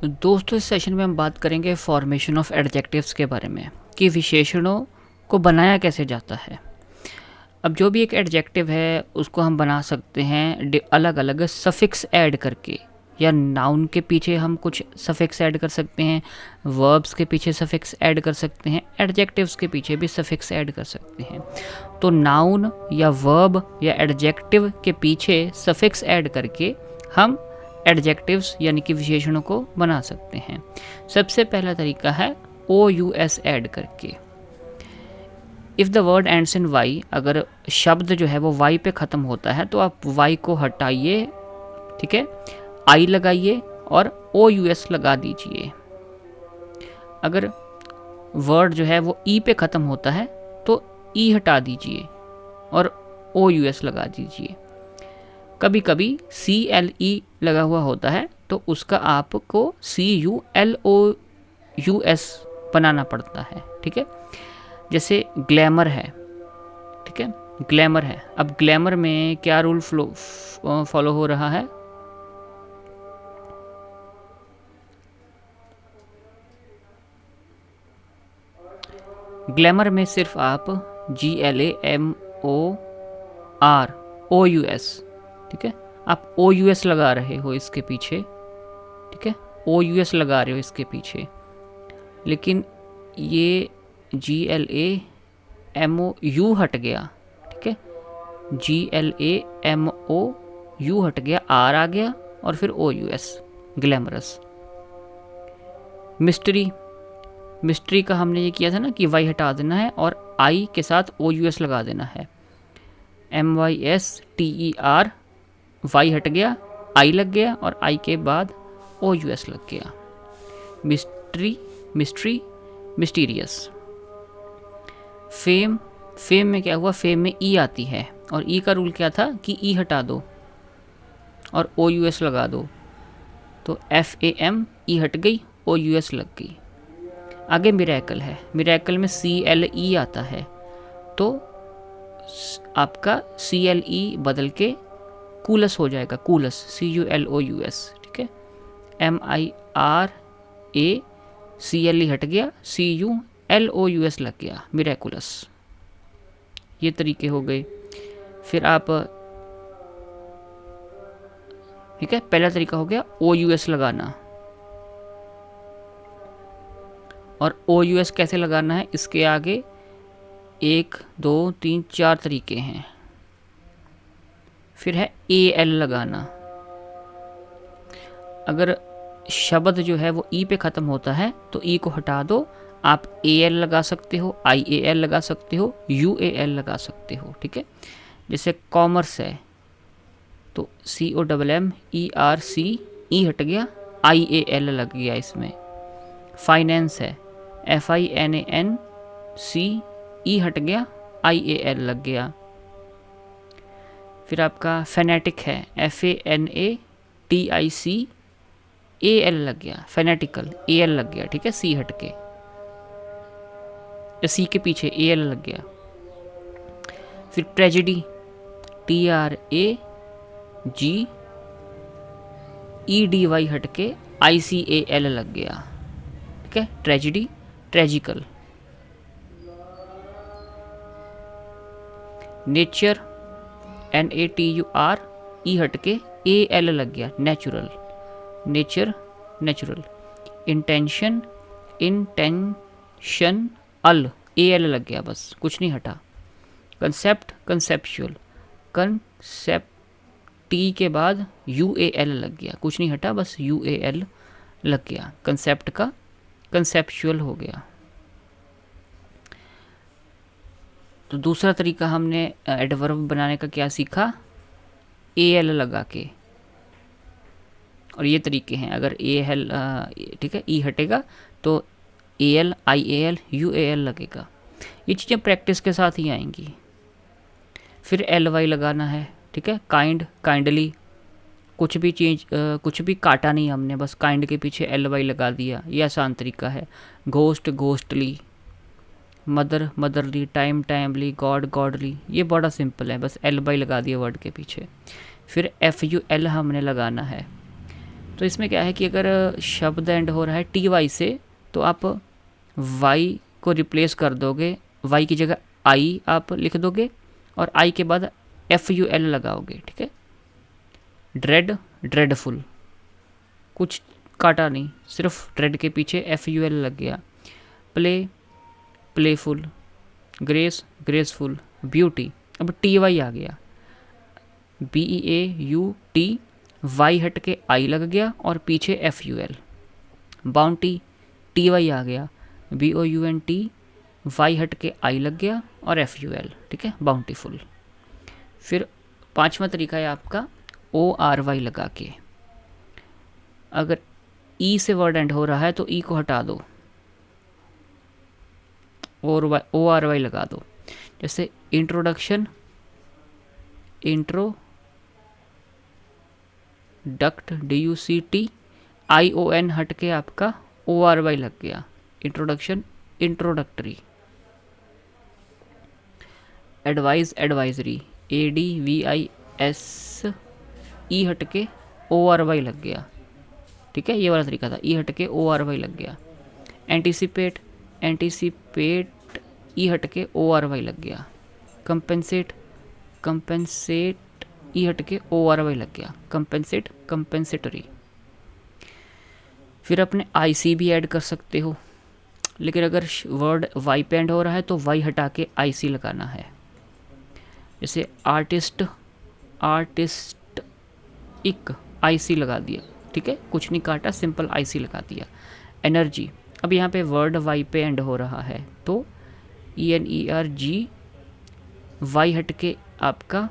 दोस्तों, इस सेशन में हम बात करेंगे फॉर्मेशन ऑफ एडजेक्टिव्स के बारे में कि विशेषणों को बनाया कैसे जाता है। अब जो भी एक एडजेक्टिव है उसको हम बना सकते हैं अलग अलग सफिक्स ऐड करके, या नाउन के पीछे हम कुछ सफिक्स ऐड कर सकते हैं, वर्ब्स के पीछे सफिक्स ऐड कर सकते हैं, एडजेक्टिव्स के पीछे भी सफिक्स ऐड कर सकते हैं। तो नाउन या वर्ब या एडजेक्टिव के पीछे सफिक्स ऐड करके हम एडजेक्टिव्स यानी कि विशेषणों को बना सकते हैं। सबसे पहला तरीका है OUS ऐड करके। If the word ends in Y, अगर शब्द जो है वो वाई पे ख़त्म होता है तो आप वाई को हटाइए, ठीक है, आई लगाइए और OUS लगा दीजिए। अगर वर्ड जो है वो ई पे ख़त्म होता है तो ई हटा दीजिए और OUS लगा दीजिए। कभी कभी CLE लगा हुआ होता है तो उसका आपको CULOUS बनाना पड़ता है, ठीक है। जैसे ग्लैमर है, ठीक है, ग्लैमर है। अब ग्लैमर में क्या रूल फॉलो हो रहा है? ग्लैमर में सिर्फ आप GLAMOROUS, ठीक है, आप OUS लगा रहे हो इसके पीछे, ठीक है, OUS लगा रहे हो इसके पीछे। लेकिन ये GLAMOU हट गया, ठीक है, GLAMOU हट गया, R आ गया और फिर OUS, ग्लैमरस। मिस्ट्री का हमने ये किया था ना कि वाई हटा देना है और आई के साथ OUS लगा देना है। MYSTER, वाई हट गया, आई लग गया और आई के बाद OUS लग गया। Mystery, mysterious. फेम में क्या हुआ? फेम में ई आती है और ई का रूल क्या था कि ई हटा दो और OUS लगा दो, तो FAM, ई हट गई, OUS लग गई। आगे मिरेकल है, मिरेकल में CLE आता है तो आपका CLE बदल के कूलस हो जाएगा, कूलस, CULOUS, ठीक है। MIRA, CLE हट गया, CULOUS लग गया, मिरेकुलस। ये तरीके हो गए। फिर आप, ठीक है, पहला तरीका हो गया OUS लगाना। और OUS कैसे लगाना है, इसके आगे 1 2 3 4 तरीके हैं। फिर है AL लगाना। अगर शब्द जो है वो ई पे ख़त्म होता है तो ई को हटा दो, आप AL लगा सकते हो, IAL लगा सकते हो, UAL लगा सकते हो, ठीक है। जैसे कॉमर्स है तो COMMERC, ई हट गया, IAL लग गया इसमें। फाइनेंस है FINANC, ई हट गया, IAL लग गया। फिर आपका फेनेटिक है FANATIC, AL लग गया, फेनेटिकल, AL लग गया, ठीक है, C हट के, C के पीछे AL लग गया। फिर ट्रेजिडी, TRAGEDY हट के ICAL लग गया, ठीक है, ट्रेजिडी, ट्रेजिकल। नेचर, NATUR, ई हट के AL लग गया, natural, nature, natural. Intention, intentional, AL लग गया, बस कुछ नहीं हटा। कंसेप्ट, कंसेप्चुअल, कंसेप्ट, T के बाद UAL लग गया, कुछ नहीं हटा, बस UAL लग गया, कंसेप्ट का कंसेप्चुअल हो गया। तो दूसरा तरीका हमने एडवर्ब बनाने का क्या सीखा? AL लगा के। और ये तरीके हैं, अगर AL, ठीक है, ई हटेगा तो AL, IAL, UAL लगेगा। ये चीज़ें प्रैक्टिस के साथ ही आएंगी। फिर LY लगाना है, ठीक है, काइंड, काइंडली, कुछ भी चीज़, कुछ भी काटा नहीं हमने, बस काइंड के पीछे LY लगा दिया, ये आसान तरीका है। Ghost, ghostly, mother, motherly, time, timely, God, godly, ये बड़ा सिंपल है, बस LY लगा दिया वर्ड के पीछे। फिर FUL हमने लगाना है, तो इसमें क्या है कि अगर शब्द एंड हो रहा है टी वाई से तो आप वाई को रिप्लेस कर दोगे, वाई की जगह आई आप लिख दोगे और आई के बाद एफ यू एल लगाओगे, ठीक है। ड्रेड, ड्रेडफुल, कुछ काटा नहीं, सिर्फ ड्रेड के पीछे एफ यू एल लग गया। Play, playful, grace, graceful, beauty, अब टी वाई आ गया, B E A U T, Y हट के आई लग गया और पीछे F U L. Bounty, T Y आ गया, B O U N T, Y हट के आई लग गया और एफ यू एल, ठीक है, बाउंटीफुल। फिर पांचवा तरीका है आपका ओ आर वाई लगा के। अगर ई से वर्ड एंड हो रहा है तो ई को हटा दो और ओ आर वाई लगा दो। जैसे introduction, intro duct, D U C T, I O N हट के आपका ओ आर वाई लग गया, introduction, introductory. Advise, advisory, A D V I S, E हट के ओ आर वाई लग गया, ठीक है, ये वाला तरीका था, ई हट के ओ आर वाई लग गया। एंटीसिपेट, एंटीसिपेट, ई हट के ओ आर वाई लग गया। कंपेंसेट, कंपेंसेट, ई हट के ओ आर वाई लग गया, कंपेंसेट, कंपेंसेटरी। फिर अपने आई सी भी ऐड कर सकते हो, लेकिन अगर वर्ड वाई पे एंड हो रहा है तो वाई हटा के आई सी लगाना है। जैसे आर्टिस्ट, आर्टिस्ट, इक, आई सी लगा दिया, ठीक है, कुछ नहीं काटा, सिंपल आई सी लगा दिया। एनर्जी, अब यहाँ पे वर्ड वाई पे एंड हो रहा है तो E N E R G, Y हट के आपका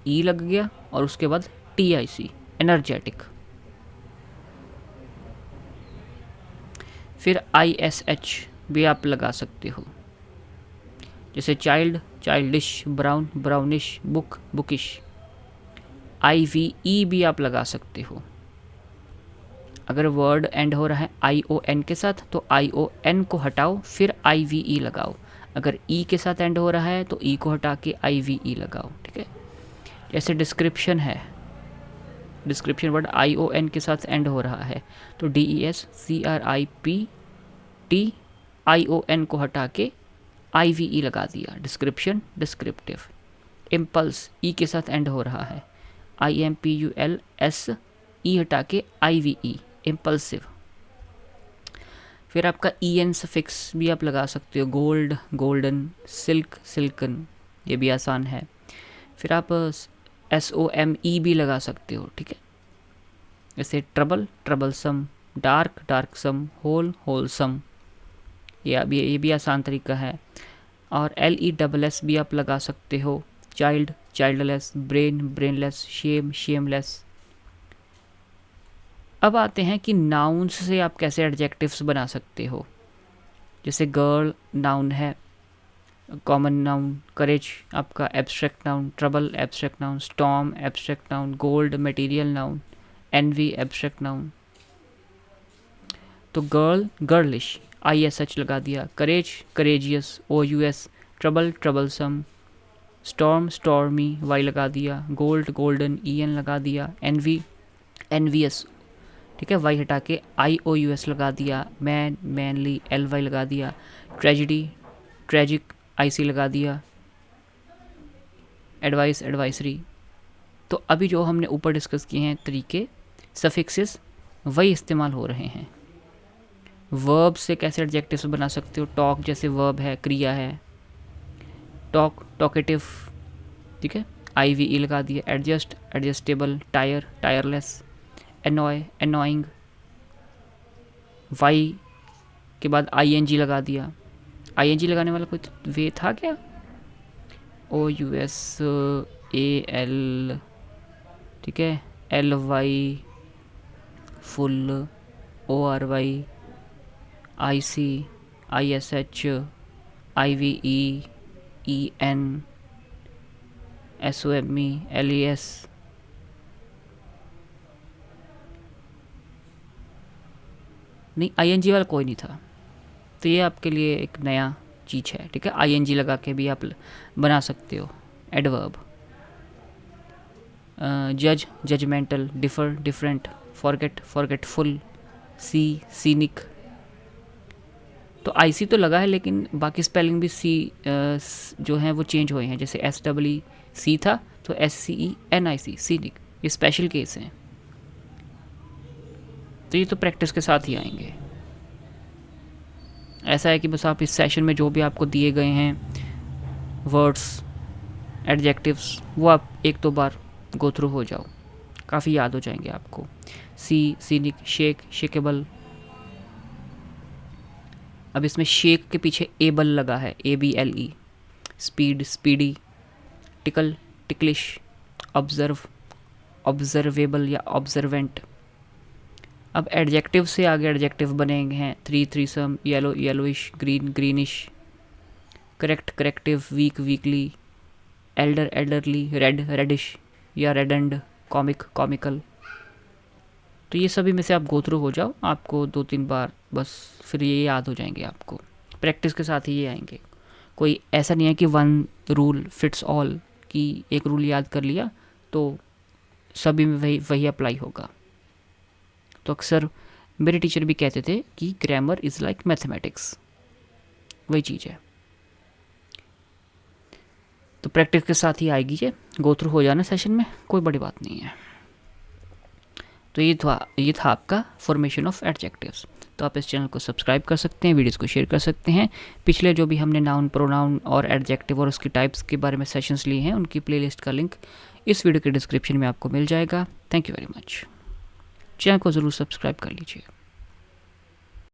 ई लग गया और उसके बाद टी आई सी, एनर्जेटिक। फिर आई एस एच भी आप लगा सकते हो, जैसे child, childish, brown, brownish, book, bookish. I V E भी आप लगा सकते हो। अगर वर्ड एंड हो रहा है आई ओ एन के साथ तो आई ओ एन को हटाओ फिर आई वी ई लगाओ। अगर ई के साथ एंड हो रहा है तो ई को हटा के आई वी ई लगाओ, ठीक है। जैसे डिस्क्रिप्शन है, description word I O N के साथ एंड हो रहा है तो D E S C R I P T, I O N को हटा के आई वी ई लगा दिया, डिस्क्रिप्शन, डिस्क्रिप्टिव। इम्पल्स, ई के साथ एंड हो रहा है, I M P U L S, E हटा के आई वी ई, इम्पल्सिव। फिर आपका ई एन सफिक्स भी आप लगा सकते हो, गोल्ड, गोल्डन, सिल्क, सिल्कन, ये भी आसान है। फिर आप एस ओ एम ई भी लगा सकते हो, ठीक है। जैसे trouble, troublesome, dark, darksome, whole, wholesome, ये भी आसान तरीका है। और एल ई डबल एस भी आप लगा सकते हो, child, childless, brain, brainless, shame, shameless. अब आते हैं कि नाउन्स से आप कैसे एडजेक्टिव्स बना सकते हो। जैसे गर्ल नाउन है, कॉमन नाउन, करेज आपका abstract noun, trouble abstract noun, storm abstract noun, gold material noun, envy abstract noun. तो girl, girlish, I S H लगा दिया, courage, courageous, O U S, trouble, troublesome, storm, stormy, Y लगा दिया, gold, golden, E N लगा दिया, N V, NVS, ठीक है, Y हटा के आई ओ यू एस लगा दिया, मैन, मैनली, एल वाई लगा दिया, ट्रेजिडी, ट्रेजिक, आई सी लगा दिया, एडवाइस, एडवाइसरी। तो अभी जो हमने ऊपर डिस्कस किए हैं तरीके, सफिक्सेस वही इस्तेमाल हो रहे हैं। वर्ब से कैसे एडजेक्टिव्स बना सकते हो, टॉक जैसे वर्ब है, क्रिया है, टॉक, टॉकेटिव, ठीक है, आई वी ई लगा दिया, adjust, adjustable, tire, tireless, annoy, annoying, Y के बाद आई एन जी लगा दिया। आई एन जी लगाने वाला कोई वे था क्या? O U S A L, ठीक है, L Y, full, O R Y, I C, I S H, I V E, E N, S O M E, L E S. नहीं, I N G वाला कोई नहीं था, तो ये आपके लिए एक नया चीज़ है, ठीक है। आई एन जी लगा के भी आप बना सकते हो एडवर्ब। जज, judgemental, differ, different, forget, forgetful, cynic. तो आईसी तो लगा है, लेकिन बाकी स्पेलिंग भी सी जो हैं वो चेंज हुए हैं। जैसे SEE था तो SCENIC, सीनिक। ये स्पेशल केस हैं, तो ये तो प्रैक्टिस के साथ ही आएंगे। ऐसा है कि बस आप इस सेशन में जो भी आपको दिए गए हैं वर्ड्स, एडजेक्टिव्स, वो आप एक दो बार गो थ्रू हो जाओ, काफ़ी याद हो जाएंगे आपको। Scenic, shake, shakeable. अब इसमें शेक के पीछे एबल लगा है, ABLE। Speed, speedy. Tickle, ticklish. Observe, observable या ऑब्जर्वेंट। अब एडजेक्टिव से आगे एडजेक्टिव बने हैं threesome, yellow, yellowish, green, greenish. Correct, corrective, weak, weakly. Elder, elderly, red, reddish या रेडेंड। Comic, comical. तो ये सभी में से आप गो थ्रू हो जाओ, आपको 2-3 बार बस, फिर ये याद हो जाएंगे आपको। प्रैक्टिस के साथ ही ये आएंगे। कोई ऐसा नहीं है कि वन रूल फिट्स ऑल, कि एक रूल याद कर लिया तो सभी में वही अप्लाई होगा। तो अक्सर मेरे टीचर भी कहते थे कि ग्रामर इज़ लाइक मैथमेटिक्स, वही चीज़ है। तो प्रैक्टिस के साथ ही आएगी, ये गो थ्रू हो जाना सेशन में, कोई बड़ी बात नहीं है। तो ये था आपका फॉर्मेशन ऑफ एडजेक्टिव्स। तो आप इस चैनल को सब्सक्राइब कर सकते हैं, वीडियोस को शेयर कर सकते हैं। पिछले जो भी हमने नाउन, प्रोनाउन और एडजेक्टिव और उसकी टाइप्स के बारे में सेशंस लिए हैं, उनकी प्लेलिस्ट का लिंक इस वीडियो के डिस्क्रिप्शन में आपको मिल जाएगा। Thank you very much. Channel को ज़रूर सब्सक्राइब कर लीजिए।